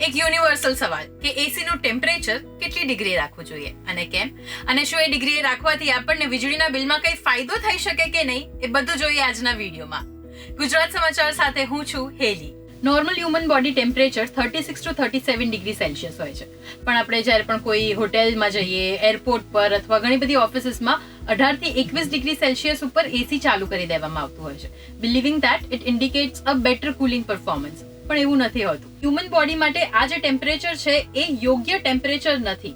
એક યુનિવર્સલ સવાલ કે એસી નું ટેમ્પરેચર કેટલી ડિગ્રી રાખવું જોઈએ અને કેમ, અને શું એ ડિગ્રી રાખવાથી આપણને વીજળીના બિલમાં કઈ ફાયદો થઈ શકે કે નહીં, એ બધું જોઈએ આજના વિડીયોમાં. ગુજરાત સમાચાર સાથે હું છું Heli. Normal human body temperature 36 to 37 degree Celsius હોય છે, પણ આપણે જ્યારે પણ કોઈ હોટેલમાં જઈએ, એરપોર્ટ પર અથવા ઘણી બધી ઓફિસીસમાં 18 થી 21 ડિગ્રી સેલ્સિયસ ઉપર એસી ચાલુ કરી દેવામાં આવતું હોય છે, believing that it indicates a better cooling performance. પણ એવું નથી હોતું. હ્યુમન બોડી માટે આ જે ટેમ્પરેચર છે એ યોગ્ય ટેમ્પરેચર નથી.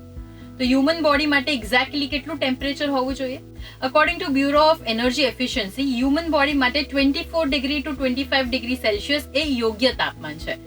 તો હ્યુમન બોડી માટે એક્ઝેક્ટલી કેટલું ટેમ્પરેચર હોવું જોઈએ? According to bureau of energy efficiency, human body માટે 24 ડિગ્રી ટુ 25 ડિગ્રી સેલ્સિયસ એ યોગ્ય તાપમાન છે.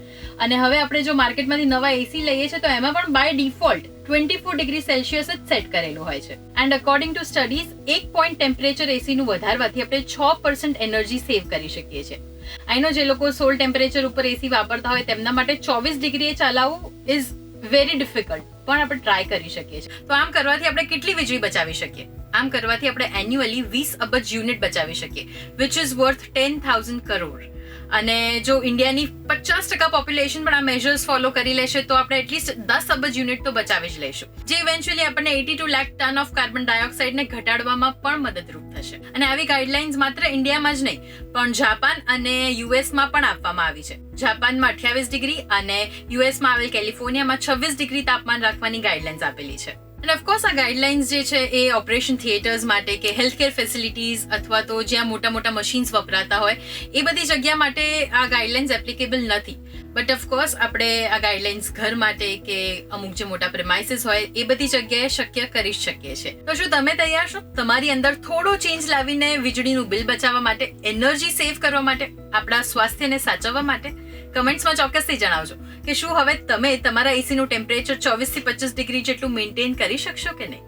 અને હવે આપણે જો માર્કેટમાંથી નવા એસી લઈએ છીએ તો એમાં પણ બાય ડિફોલ્ટ 24 ડિગ્રી સેલ્સિયસ જ સેટ કરેલું હોય છે. And according to studies, 1 point temperature એસીનું વધારવાથી આપણે 6% એનર્જી સેવ કરી શકીએ છીએ. આઈ નો જે લોકો 16 ટેમ્પરેચર ઉપર એસી વાપરતા હોય તેમના માટે 24 ડિગ્રીએ ચલાવવું ઇઝ વેરી ડિફિકલ્ટ, પણ આપણે ટ્રાય કરી શકીએ છીએ. તો આમ કરવાથી આપણે કેટલી વીજળી બચાવી શકીએ? આમ કરવાથી આપણે એન્યુઅલી 20 અબજ યુનિટ બચાવી શકીએ, વિચ ઇઝ વર્થ 10,000 કરોડ. અને જો ઇન્ડિયાની 50% પોપ્યુલેશન પણ આ મેજર્સ ફોલો કરી લેશે તો આપણે એટલીસ્ટ 10 અબજ યુનિટ તો બચાવી જ લઈશું, જે ઇવેન્ચ્યુઅલી આપણને 82 લાખ ટન ઓફ કાર્બન ડાયોક્સાઇડને ઘટાડવામાં પણ મદદરૂપ થશે. અને આવી ગાઈડલાઇન્સ માત્ર ઇન્ડિયામાં જ નહીં, પણ જાપાન અને યુએસમાં પણ આપવામાં આવી છે. જાપાનમાં 28 ડિગ્રી અને યુએસમાં આવેલ કેલિફોર્નિયામાં 26 ડિગ્રી તાપમાન રાખવાની ગાઈડલાઇન્સ આપેલી છે. અને ઓફકોર્સ આ ગાઈડલાઇન્સ જે છે એ ઓપરેશન થિયેટર્સ માટે કે હેલ્થકેર ફેસિલિટીઝ અથવા તો જ્યાં મોટા મોટા મશીન્સ વપરાતા હોય એ બધી જગ્યા માટે આ ગાઈડલાઇન્સ એપ્લિકેબલ નથી. બટ ઓફકોર્સ આપણે આ ગાઈડલાઇન્સ ઘર માટે કે અમુક જે મોટા પ્રેમાઇસીસ હોય એ બધી જગ્યાએ શક્ય કરી શકીએ છીએ. તો શું તમે તૈયાર છો તમારી અંદર થોડો ચેન્જ લાવીને વીજળીનું બિલ બચાવવા માટે, એનર્જી સેવ કરવા માટે, આપણા સ્વાસ્થ્યને સાચવવા માટે? કમેન્ટ્સમાં ચોક્કસથી જણાવજો કે શું હવે તમે તમારા એસીનું ટેમ્પરેચર 24 થી 25 ડિગ્રી જેટલું મેન્ટેન કરી શકશો કે નહીં.